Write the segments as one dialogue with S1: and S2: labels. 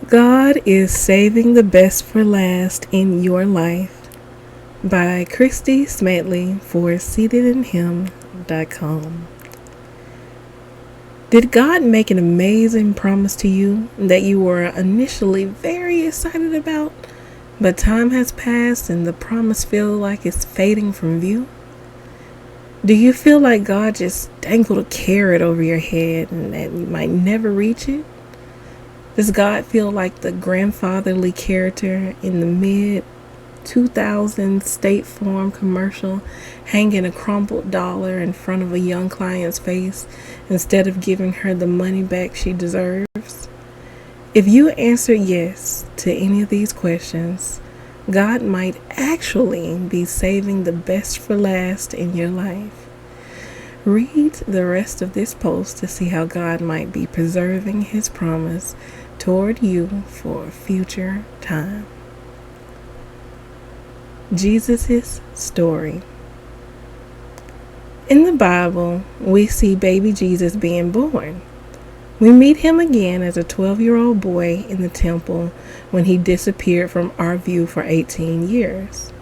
S1: God is Saving the Best for Last in Your Life by Christy Smatley for SeatedInHim.com. Did God make an amazing promise to you that you were initially very excited about, but time has passed and the promise feels like it's fading from view? Do you feel like God just dangled a carrot over your head and that you might never reach it? Does God feel like the grandfatherly character in the mid 2000 State Farm commercial hanging a crumpled dollar in front of a young client's face instead of giving her the money back she deserves? If you answer yes to any of these questions, God might actually be saving the best for last in your life. Read the rest of this post to see how God might be preserving His promise toward you for future time. Jesus' story. In the Bible, we see baby Jesus being born. We meet him again as a 12-year-old boy in the temple when he disappeared from our view for 18 years.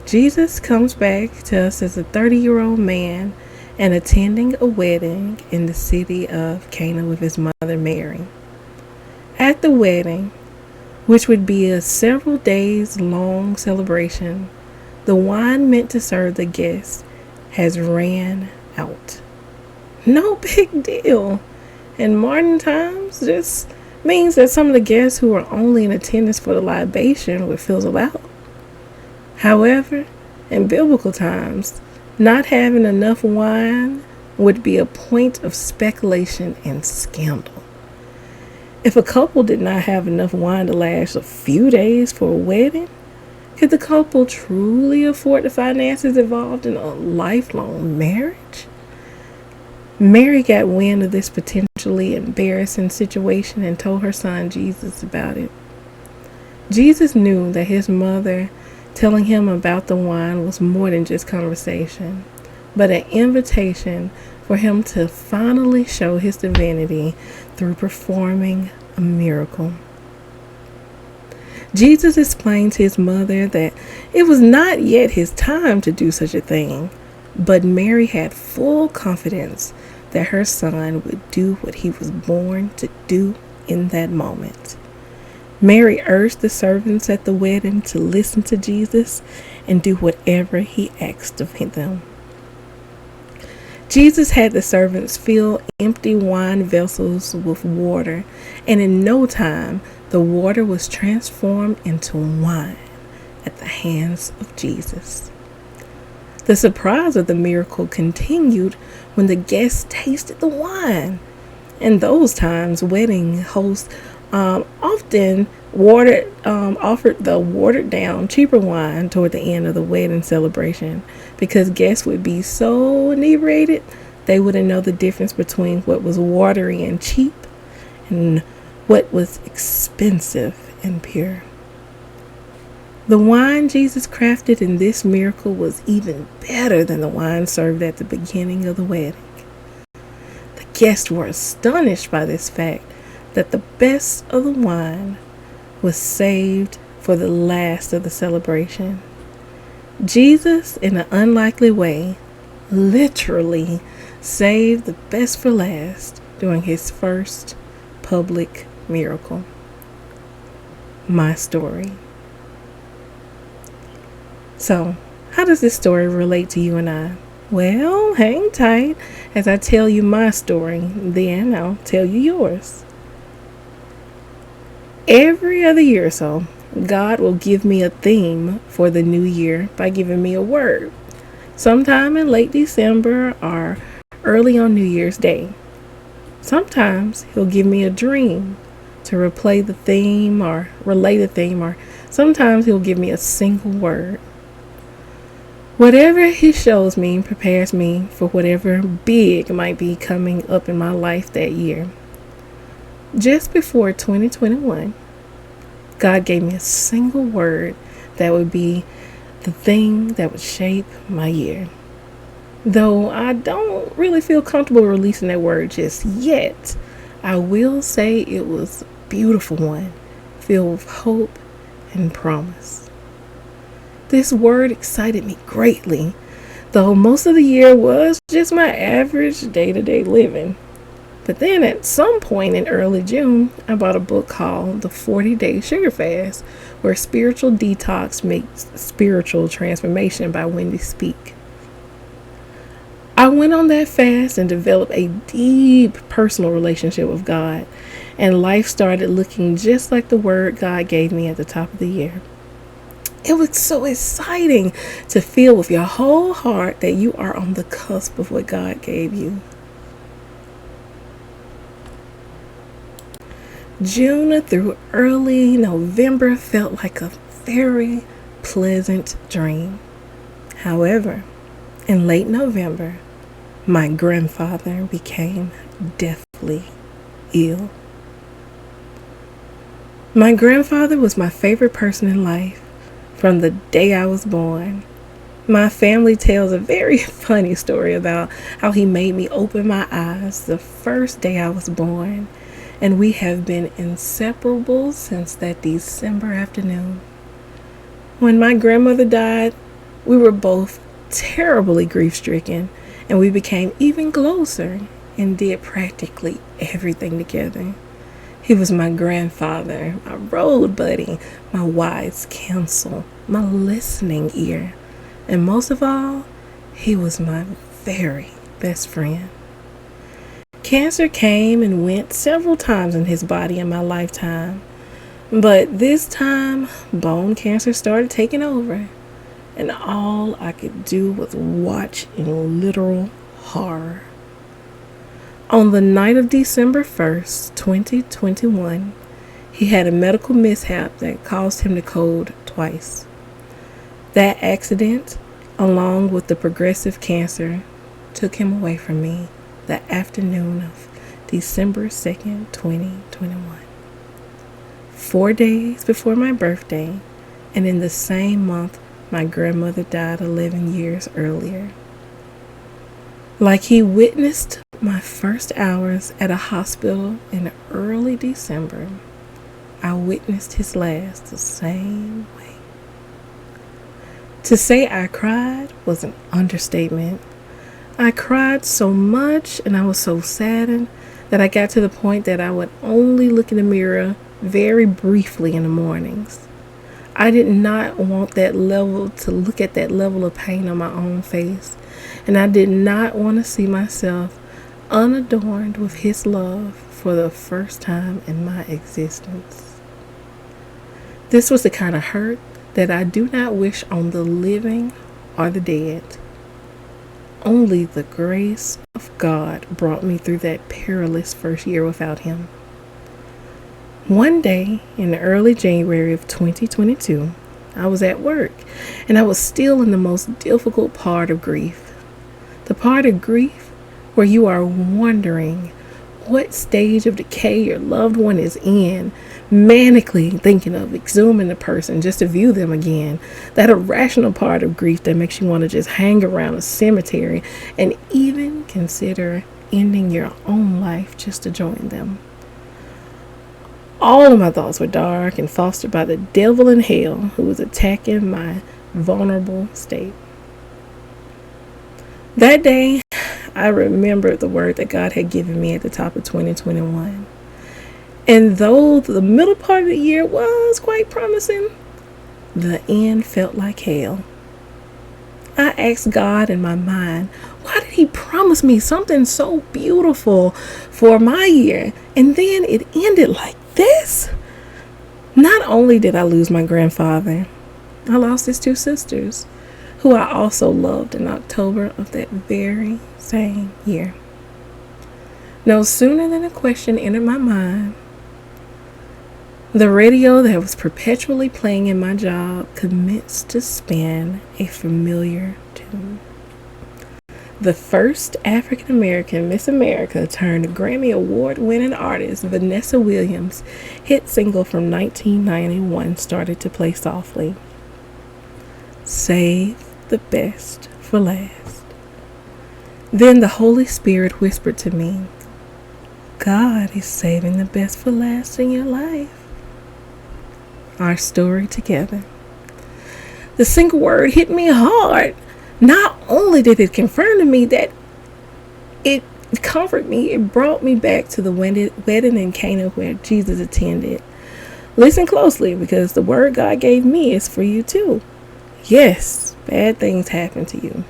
S1: Jesus comes back to us as a 30-year-old man and attending a wedding in the city of Cana with his mother Mary. At the wedding, which would be a several days long celebration, the wine meant to serve the guests has ran out. No big deal. In modern times, this means that some of the guests who are only in attendance for the libation would fizzle out. However, in biblical times, not having enough wine would be a point of speculation and scandal. If a couple did not have enough wine to last a few days for a wedding, could the couple truly afford the finances involved in a lifelong marriage? Mary got wind of this potentially embarrassing situation and told her son Jesus about it. Jesus knew that his mother telling him about the wine was more than just conversation, but an invitation for him to finally show his divinity through performing a miracle. Jesus explained to his mother that it was not yet his time to do such a thing, but Mary had full confidence that her son would do what he was born to do in that moment. Mary urged the servants at the wedding to listen to Jesus and do whatever he asked of them. Jesus had the servants fill empty wine vessels with water, and in no time the water was transformed into wine at the hands of Jesus. The surprise of the miracle continued when the guests tasted the wine. In those times, wedding hosts often offered the watered down, cheaper wine toward the end of the wedding celebration because guests would be so inebriated they wouldn't know the difference between what was watery and cheap and what was expensive and pure. The wine Jesus crafted in this miracle was even better than the wine served at the beginning of the wedding. The guests were astonished by this fact that the best of the wine was saved for the last of the celebration. Jesus, in an unlikely way, literally saved the best for last during his first public miracle. My story. So, how does this story relate to you and I? Well, hang tight as I tell you my story, then I'll tell you yours. Every other year or so, God will give me a theme for the new year by giving me a word, sometime in late December or early on New Year's Day. Sometimes He'll give me a dream to relay the theme, or sometimes He'll give me a single word. Whatever He shows me prepares me for whatever big might be coming up in my life that year. Just before 2021, God gave me a single word that would be the thing that would shape my year. Though I don't really feel comfortable releasing that word just yet, I will say it was a beautiful one filled with hope and promise. This word excited me greatly, though most of the year was just my average day-to-day living. But then at some point in early June, I bought a book called The 40-Day Sugar Fast, where spiritual detox meets spiritual transformation by Wendy Speake. I went on that fast and developed a deep personal relationship with God, and life started looking just like the word God gave me at the top of the year. It was so exciting to feel with your whole heart that you are on the cusp of what God gave you. June through early November felt like a very pleasant dream. However, in late November, my grandfather became deathly ill. My grandfather was my favorite person in life from the day I was born. My family tells a very funny story about how he made me open my eyes the first day I was born, and we have been inseparable since that December afternoon. When my grandmother died, we were both terribly grief-stricken, and we became even closer and did practically everything together. He was my grandfather, my road buddy, my wise counsel, my listening ear, and most of all, he was my very best friend. Cancer came and went several times in his body in my lifetime, but this time, bone cancer started taking over, and all I could do was watch in literal horror. On the night of December 1st, 2021, he had a medical mishap that caused him to code twice. That accident, along with the progressive cancer, took him away from me the afternoon of December 2nd, 2021. 4 days before my birthday, and in the same month my grandmother died 11 years earlier. Like he witnessed my first hours at a hospital in early December, I witnessed his last the same way. To say I cried was an understatement. I cried so much and I was so saddened that I got to the point that I would only look in the mirror very briefly in the mornings. I did not want to look at that level of pain on my own face, and I did not want to see myself unadorned with his love for the first time in my existence. This was the kind of hurt that I do not wish on the living or the dead. Only the grace of God brought me through that perilous first year without him. One day in early January of 2022, I was at work and I was still in the most difficult part of grief. The part of grief where you are wondering what stage of decay your loved one is in, manically thinking of exhuming the person just to view them again. That irrational part of grief that makes you want to just hang around a cemetery and even consider ending your own life just to join them. All of my thoughts were dark and fostered by the devil in hell who was attacking my vulnerable state. That day, I remembered the word that God had given me at the top of 2021. And though the middle part of the year was quite promising, the end felt like hell. I asked God in my mind, why did he promise me something so beautiful for my year, and then it ended like this? Not only did I lose my grandfather, I lost his two sisters, who I also loved in October of that very same year. No sooner than a question entered my mind, the radio that was perpetually playing in my job commenced to spin a familiar tune. The first African American Miss America turned Grammy Award-winning artist Vanessa Williams' hit single from 1991 started to play softly. Save the best for last. Then the Holy Spirit whispered to me, God is saving the best for last in your life. our story together. The single word hit me hard. Not only did it confirm to me that it comforted me, it brought me back to the wedding in Cana where Jesus attended. Listen closely, because the word God gave me is for you too. Yes, bad things happen to you.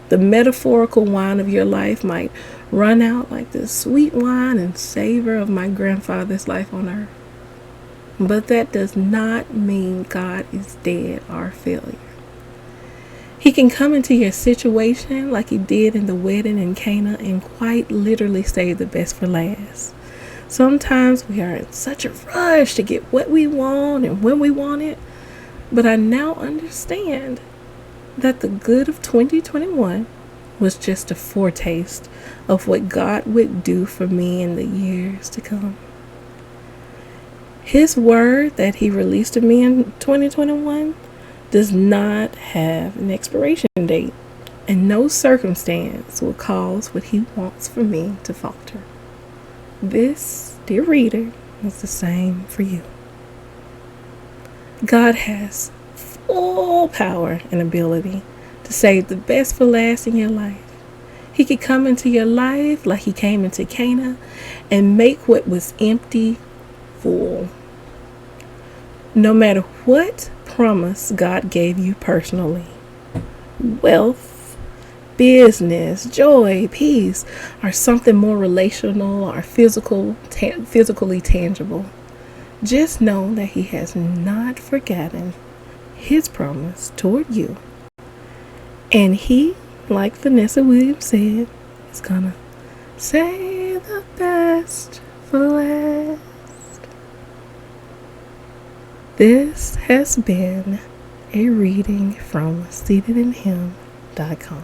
S1: The metaphorical wine of your life might run out like the sweet wine and savor of my grandfather's life on earth. But that does not mean God is dead or a failure. He can come into your situation like he did in the wedding in Cana and quite literally save the best for last. Sometimes we are in such a rush to get what we want and when we want it, but I now understand that the good of 2021 was just a foretaste of what God would do for me in the years to come. His word that he released to me in 2021 does not have an expiration date, and no circumstance will cause what he wants for me to falter. This, dear reader, is the same for you. God has full power and ability to save the best for last in your life. He could come into your life like he came into Cana and make what was empty full. No matter what promise God gave you personally, wealth, business, joy, peace, or something more relational or physically tangible, just know that he has not forgotten his promise toward you. And he, like Vanessa Williams said, is gonna save the best for last. This has been a reading from seatedinhim.com.